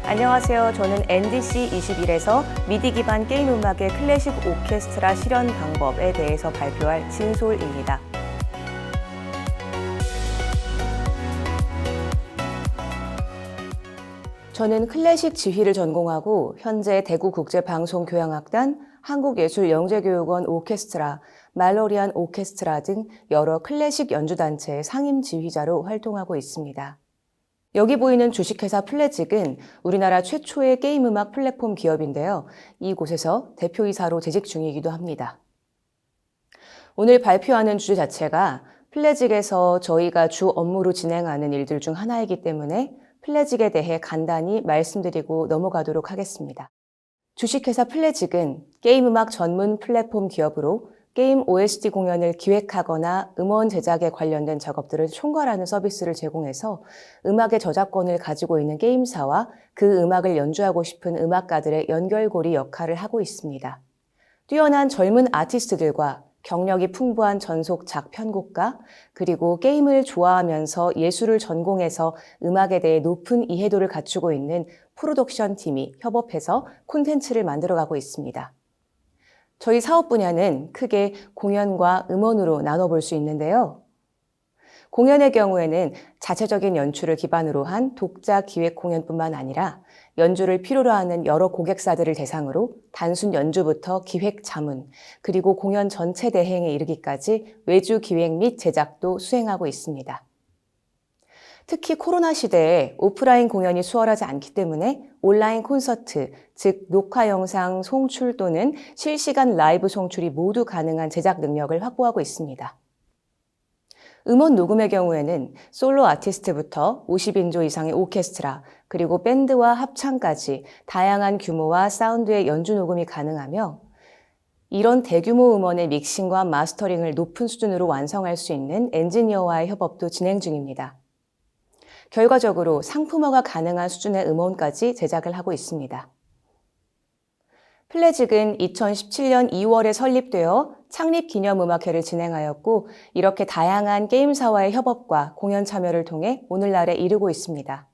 안녕하세요. 저는 NDC21에서 미디 기반 게임 음악의 클래식 오케스트라 실현 방법에 대해서 발표할 진솔입니다. 저는 클래식 지휘를 전공하고 현재 대구국제방송교향악단, 한국예술영재교육원 오케스트라, 말로리안 오케스트라 등 여러 클래식 연주단체의 상임 지휘자로 활동하고 있습니다. 여기 보이는 주식회사 플래직은 우리나라 최초의 게임음악 플랫폼 기업인데요. 이곳에서 대표이사로 재직 중이기도 합니다. 오늘 발표하는 주제 자체가 플래직에서 저희가 주 업무로 진행하는 일들 중 하나이기 때문에 플래직에 대해 간단히 말씀드리고 넘어가도록 하겠습니다. 주식회사 플래직은 게임음악 전문 플랫폼 기업으로 게임 OST 공연을 기획하거나 음원 제작에 관련된 작업들을 총괄하는 서비스를 제공해서 음악의 저작권을 가지고 있는 게임사와 그 음악을 연주하고 싶은 음악가들의 연결고리 역할을 하고 있습니다. 뛰어난 젊은 아티스트들과 경력이 풍부한 전속작 편곡가, 그리고 게임을 좋아하면서 예술을 전공해서 음악에 대해 높은 이해도를 갖추고 있는 프로덕션 팀이 협업해서 콘텐츠를 만들어가고 있습니다. 저희 사업 분야는 크게 공연과 음원으로 나눠볼 수 있는데요. 공연의 경우에는 자체적인 연출을 기반으로 한 독자 기획 공연뿐만 아니라 연주를 필요로 하는 여러 고객사들을 대상으로 단순 연주부터 기획 자문, 그리고 공연 전체 대행에 이르기까지 외주 기획 및 제작도 수행하고 있습니다. 특히 코로나 시대에 오프라인 공연이 수월하지 않기 때문에 온라인 콘서트, 즉 녹화 영상 송출 또는 실시간 라이브 송출이 모두 가능한 제작 능력을 확보하고 있습니다. 음원 녹음의 경우에는 솔로 아티스트부터 50인조 이상의 오케스트라, 그리고 밴드와 합창까지 다양한 규모와 사운드의 연주 녹음이 가능하며 이런 대규모 음원의 믹싱과 마스터링을 높은 수준으로 완성할 수 있는 엔지니어와의 협업도 진행 중입니다. 결과적으로 상품화가 가능한 수준의 음원까지 제작을 하고 있습니다. 플래직은 2017년 2월에 설립되어 창립기념음악회를 진행하였고 이렇게 다양한 게임사와의 협업과 공연 참여를 통해 오늘날에 이르고 있습니다.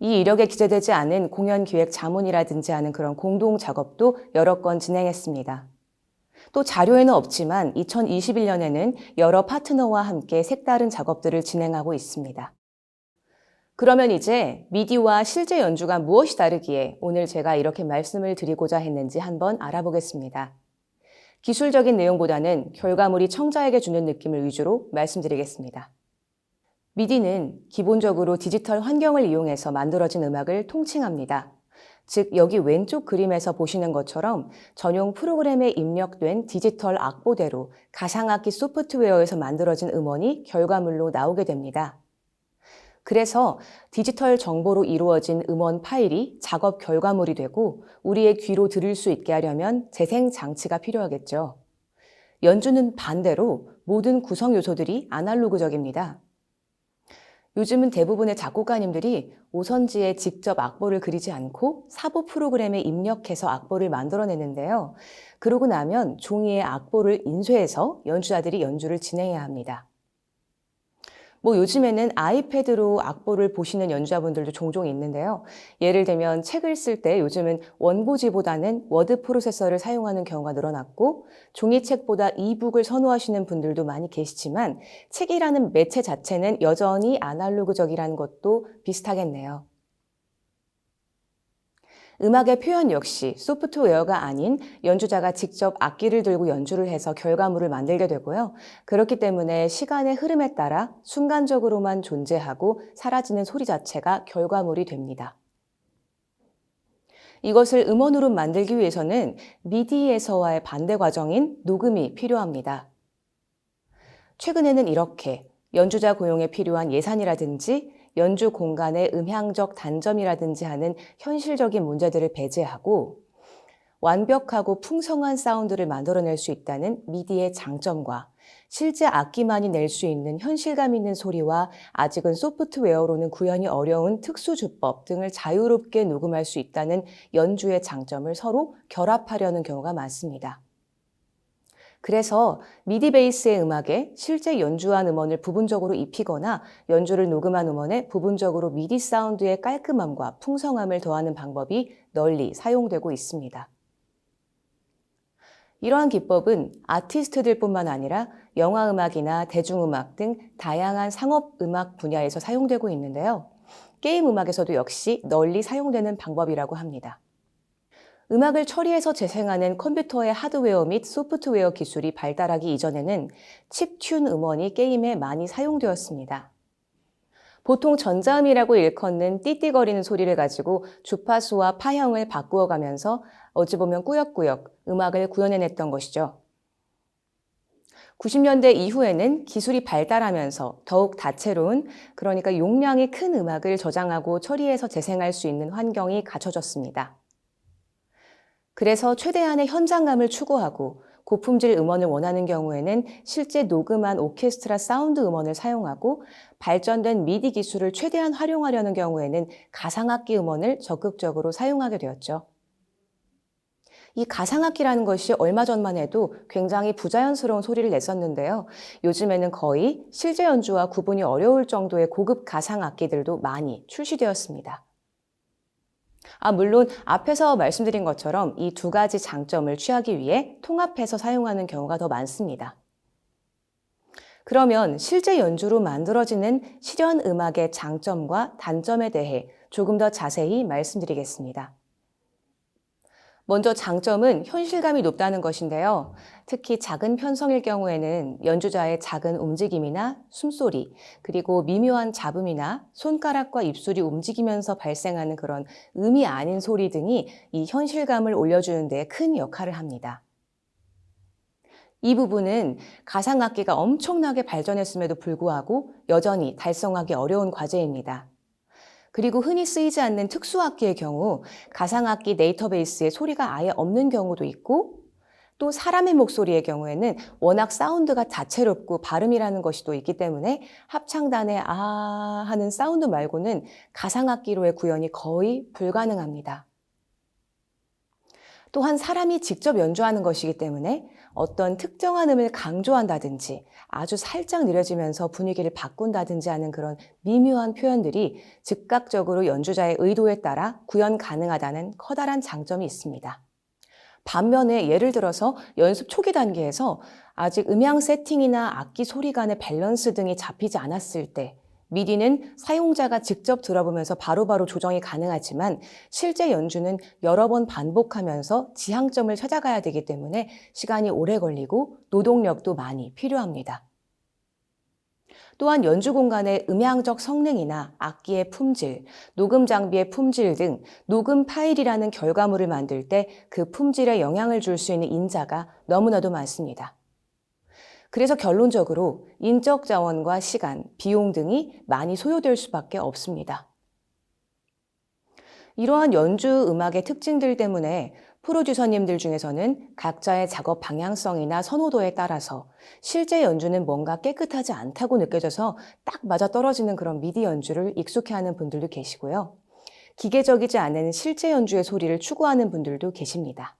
이 이력에 기재되지 않은 공연 기획 자문이라든지 하는 그런 공동 작업도 여러 건 진행했습니다. 또 자료에는 없지만 2021년에는 여러 파트너와 함께 색다른 작업들을 진행하고 있습니다. 그러면 이제 미디와 실제 연주가 무엇이 다르기에 오늘 제가 이렇게 말씀을 드리고자 했는지 한번 알아보겠습니다. 기술적인 내용보다는 결과물이 청자에게 주는 느낌을 위주로 말씀드리겠습니다. 미디는 기본적으로 디지털 환경을 이용해서 만들어진 음악을 통칭합니다. 즉 여기 왼쪽 그림에서 보시는 것처럼 전용 프로그램에 입력된 디지털 악보대로 가상악기 소프트웨어에서 만들어진 음원이 결과물로 나오게 됩니다. 그래서 디지털 정보로 이루어진 음원 파일이 작업 결과물이 되고 우리의 귀로 들을 수 있게 하려면 재생 장치가 필요하겠죠. 연주는 반대로 모든 구성 요소들이 아날로그적입니다. 요즘은 대부분의 작곡가님들이 오선지에 직접 악보를 그리지 않고 사보 프로그램에 입력해서 악보를 만들어내는데요. 그러고 나면 종이에 악보를 인쇄해서 연주자들이 연주를 진행해야 합니다. 요즘에는 아이패드로 악보를 보시는 연주자분들도 종종 있는데요. 예를 들면 책을 쓸 때 요즘은 원고지보다는 워드 프로세서를 사용하는 경우가 늘어났고 종이책보다 이북을 선호하시는 분들도 많이 계시지만 책이라는 매체 자체는 여전히 아날로그적이라는 것도 비슷하겠네요. 음악의 표현 역시 소프트웨어가 아닌 연주자가 직접 악기를 들고 연주를 해서 결과물을 만들게 되고요. 그렇기 때문에 시간의 흐름에 따라 순간적으로만 존재하고 사라지는 소리 자체가 결과물이 됩니다. 이것을 음원으로 만들기 위해서는 미디에서와의 반대 과정인 녹음이 필요합니다. 최근에는 이렇게 연주자 고용에 필요한 예산이라든지 연주 공간의 음향적 단점이라든지 하는 현실적인 문제들을 배제하고 완벽하고 풍성한 사운드를 만들어낼 수 있다는 미디의 장점과 실제 악기만이 낼 수 있는 현실감 있는 소리와 아직은 소프트웨어로는 구현이 어려운 특수주법 등을 자유롭게 녹음할 수 있다는 연주의 장점을 서로 결합하려는 경우가 많습니다. 그래서 미디 베이스의 음악에 실제 연주한 음원을 부분적으로 입히거나 연주를 녹음한 음원에 부분적으로 미디 사운드의 깔끔함과 풍성함을 더하는 방법이 널리 사용되고 있습니다. 이러한 기법은 아티스트들뿐만 아니라 영화음악이나 대중음악 등 다양한 상업음악 분야에서 사용되고 있는데요. 게임 음악에서도 역시 널리 사용되는 방법이라고 합니다. 음악을 처리해서 재생하는 컴퓨터의 하드웨어 및 소프트웨어 기술이 발달하기 이전에는 칩튠 음원이 게임에 많이 사용되었습니다. 보통 전자음이라고 일컫는 띠띠거리는 소리를 가지고 주파수와 파형을 바꾸어 가면서 어찌 보면 꾸역꾸역 음악을 구현해냈던 것이죠. 90년대 이후에는 기술이 발달하면서 더욱 다채로운, 그러니까 용량이 큰 음악을 저장하고 처리해서 재생할 수 있는 환경이 갖춰졌습니다. 그래서 최대한의 현장감을 추구하고 고품질 음원을 원하는 경우에는 실제 녹음한 오케스트라 사운드 음원을 사용하고, 발전된 미디 기술을 최대한 활용하려는 경우에는 가상악기 음원을 적극적으로 사용하게 되었죠. 이 가상악기라는 것이 얼마 전만 해도 굉장히 부자연스러운 소리를 냈었는데요. 요즘에는 거의 실제 연주와 구분이 어려울 정도의 고급 가상악기들도 많이 출시되었습니다. 물론 앞에서 말씀드린 것처럼 이 두 가지 장점을 취하기 위해 통합해서 사용하는 경우가 더 많습니다. 그러면 실제 연주로 만들어지는 실현 음악의 장점과 단점에 대해 조금 더 자세히 말씀드리겠습니다. 먼저 장점은 현실감이 높다는 것인데요. 특히 작은 편성일 경우에는 연주자의 작은 움직임이나 숨소리, 그리고 미묘한 잡음이나 손가락과 입술이 움직이면서 발생하는 그런 음이 아닌 소리 등이 이 현실감을 올려주는 데 큰 역할을 합니다. 이 부분은 가상악기가 엄청나게 발전했음에도 불구하고 여전히 달성하기 어려운 과제입니다. 그리고 흔히 쓰이지 않는 특수악기의 경우 가상악기 데이터베이스에 소리가 아예 없는 경우도 있고, 또 사람의 목소리의 경우에는 워낙 사운드가 다채롭고 발음이라는 것이 또 있기 때문에 합창단의 아 하는 사운드 말고는 가상악기로의 구현이 거의 불가능합니다. 또한 사람이 직접 연주하는 것이기 때문에 어떤 특정한 음을 강조한다든지 아주 살짝 느려지면서 분위기를 바꾼다든지 하는 그런 미묘한 표현들이 즉각적으로 연주자의 의도에 따라 구현 가능하다는 커다란 장점이 있습니다. 반면에 예를 들어서 연습 초기 단계에서 아직 음향 세팅이나 악기 소리 간의 밸런스 등이 잡히지 않았을 때 미디는 사용자가 직접 들어보면서 바로바로 조정이 가능하지만 실제 연주는 여러 번 반복하면서 지향점을 찾아가야 되기 때문에 시간이 오래 걸리고 노동력도 많이 필요합니다. 또한 연주 공간의 음향적 성능이나 악기의 품질, 녹음 장비의 품질 등 녹음 파일이라는 결과물을 만들 때 그 품질에 영향을 줄 수 있는 인자가 너무나도 많습니다. 그래서 결론적으로 인적 자원과 시간, 비용 등이 많이 소요될 수밖에 없습니다. 이러한 연주 음악의 특징들 때문에 프로듀서님들 중에서는 각자의 작업 방향성이나 선호도에 따라서 실제 연주는 뭔가 깨끗하지 않다고 느껴져서 딱 맞아떨어지는 그런 미디 연주를 익숙해하는 분들도 계시고요. 기계적이지 않은 실제 연주의 소리를 추구하는 분들도 계십니다.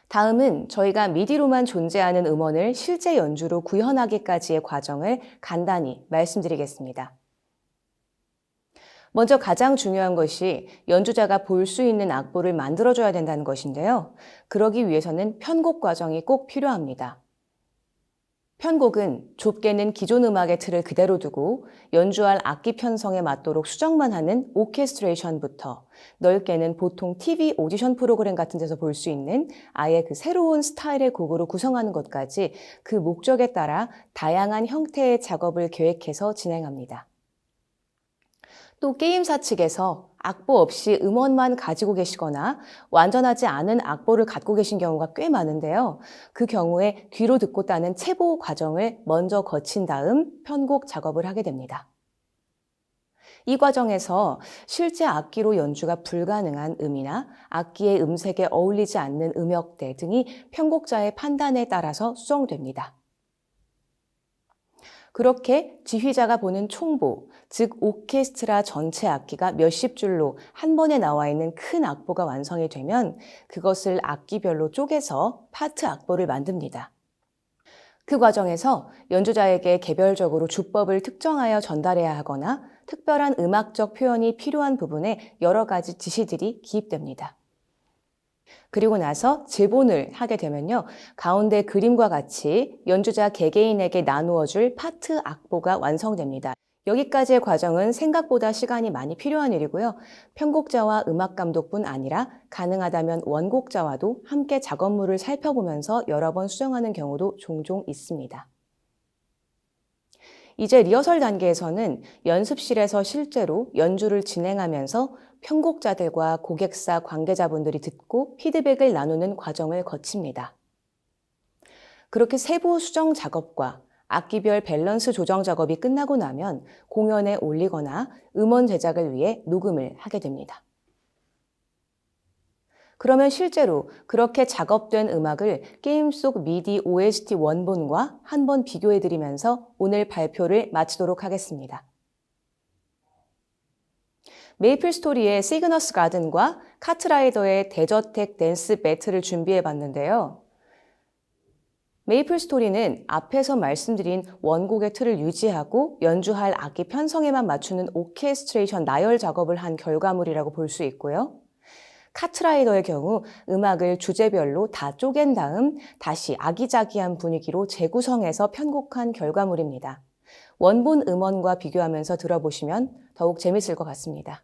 다음은 저희가 미디로만 존재하는 음원을 실제 연주로 구현하기까지의 과정을 간단히 말씀드리겠습니다. 먼저 가장 중요한 것이 연주자가 볼 수 있는 악보를 만들어줘야 된다는 것인데요. 그러기 위해서는 편곡 과정이 꼭 필요합니다. 편곡은 좁게는 기존 음악의 틀을 그대로 두고 연주할 악기 편성에 맞도록 수정만 하는 오케스트레이션부터, 넓게는 보통 TV 오디션 프로그램 같은 데서 볼 수 있는 아예 그 새로운 스타일의 곡으로 구성하는 것까지 그 목적에 따라 다양한 형태의 작업을 계획해서 진행합니다. 또 게임사 측에서 악보 없이 음원만 가지고 계시거나 완전하지 않은 악보를 갖고 계신 경우가 꽤 많은데요. 그 경우에 귀로 듣고 따는 체보 과정을 먼저 거친 다음 편곡 작업을 하게 됩니다. 이 과정에서 실제 악기로 연주가 불가능한 음이나 악기의 음색에 어울리지 않는 음역대 등이 편곡자의 판단에 따라서 수정됩니다. 그렇게 지휘자가 보는 총보, 즉 오케스트라 전체 악기가 몇십 줄로 한 번에 나와 있는 큰 악보가 완성이 되면 그것을 악기별로 쪼개서 파트 악보를 만듭니다. 그 과정에서 연주자에게 개별적으로 주법을 특정하여 전달해야 하거나 특별한 음악적 표현이 필요한 부분에 여러 가지 지시들이 기입됩니다. 그리고 나서 재본을 하게 되면요. 가운데 그림과 같이 연주자 개개인에게 나누어줄 파트 악보가 완성됩니다. 여기까지의 과정은 생각보다 시간이 많이 필요한 일이고요. 편곡자와 음악 감독뿐 아니라 가능하다면 원곡자와도 함께 작업물을 살펴보면서 여러 번 수정하는 경우도 종종 있습니다. 이제 리허설 단계에서는 연습실에서 실제로 연주를 진행하면서 편곡자들과 고객사 관계자분들이 듣고 피드백을 나누는 과정을 거칩니다. 그렇게 세부 수정 작업과 악기별 밸런스 조정 작업이 끝나고 나면 공연에 올리거나 음원 제작을 위해 녹음을 하게 됩니다. 그러면 실제로 그렇게 작업된 음악을 게임 속 미디 OST 원본과 한번 비교해드리면서 오늘 발표를 마치도록 하겠습니다. 메이플 스토리의 시그너스 가든과 카트라이더의 대저택 댄스 배틀을 준비해봤는데요. 메이플 스토리는 앞에서 말씀드린 원곡의 틀을 유지하고 연주할 악기 편성에만 맞추는 오케스트레이션 나열 작업을 한 결과물이라고 볼 수 있고요. 카트라이더의 경우 음악을 주제별로 다 쪼갠 다음 다시 아기자기한 분위기로 재구성해서 편곡한 결과물입니다. 원본 음원과 비교하면서 들어보시면 더욱 재밌을 것 같습니다.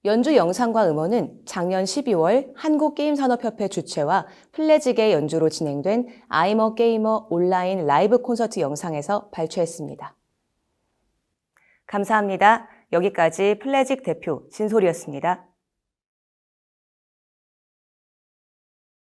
연주 영상과 음원은 작년 12월 한국게임산업협회 주최와 플래직의 연주로 진행된 I'm a Gamer 온라인 라이브 콘서트 영상에서 발췌했습니다. 감사합니다. 여기까지 플래직 대표 진솔이었습니다.